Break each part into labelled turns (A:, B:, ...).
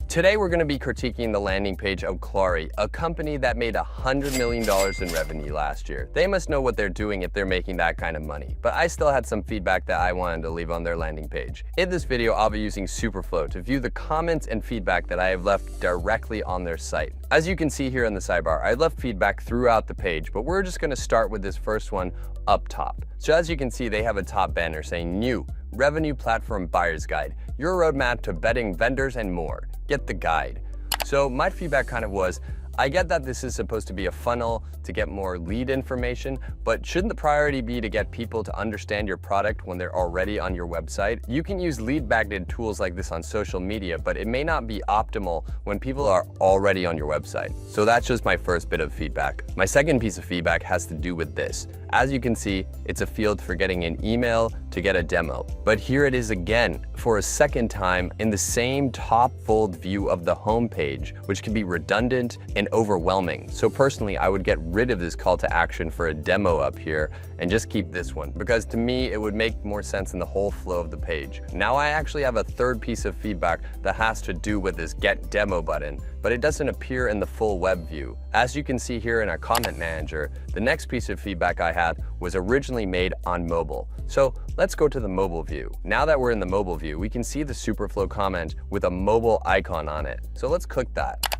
A: Today we're going to be critiquing the landing page of Clari, a company that made $100 million in revenue last year. They must know what they're doing if they're making that kind of money, but I still had some feedback that I wanted to leave on their landing page. In this video, I'll be using Superflow to view the comments and feedback that I have left directly on their site. As you can see here in the sidebar, I left feedback throughout the page, but we're just going to start with this first one up top. So as you can see, they have a top banner saying new Revenue Platform Buyer's Guide, your roadmap to betting vendors and more. Get the guide. So my feedback kind of was, I get that this is supposed to be a funnel to get more lead information, but shouldn't the priority be to get people to understand your product when they're already on your website? You can use lead magnet tools like this on social media, but it may not be optimal when people are already on your website. So that's just my first bit of feedback. My second piece of feedback has to do with this. As you can see, it's a field for getting an email to get a demo. But here it is again, for a second time in the same top fold view of the home page, which can be redundant and overwhelming. So personally, I would get rid of this call to action for a demo up here and just keep this one, because to me, it would make more sense in the whole flow of the page. Now I actually have a third piece of feedback that has to do with this get demo button, but it doesn't appear in the full web view. As you can see here in our comment manager, the next piece of feedback I had was originally made on mobile. So let's go to the mobile view. Now that we're in the mobile view, we can see the Superflow comment with a mobile icon on it. So let's click that.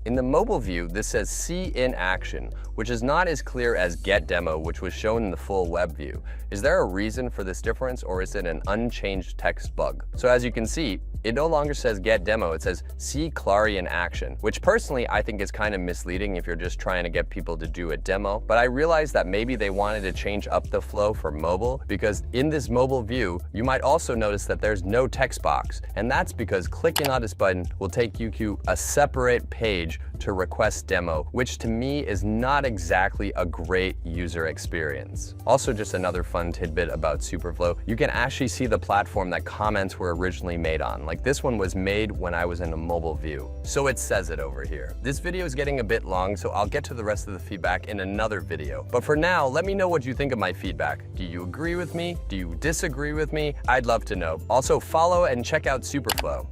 A: In the mobile view, this says See in Action, which is not as clear as Get Demo, which was shown in the full web view. Is there a reason for this difference, or is it an unchanged text bug? So as you can see, it no longer says Get Demo, it says See Clari in Action, which personally I think is kind of misleading if you're just trying to get people to do a demo. But I realized that maybe they wanted to change up the flow for mobile, because in this mobile view, you might also notice that there's no text box. And that's because clicking on this button will take you to a separate page to request demo, which to me is not exactly a great user experience. Also, just another fun tidbit about Superflow, you can actually see the platform that comments were originally made on. Like this one was made when I was in a mobile view. So it says it over here. This video is getting a bit long, so I'll get to the rest of the feedback in another video. But for now, let me know what you think of my feedback. Do you agree with me? Do you disagree with me? I'd love to know. Also, follow and check out Superflow.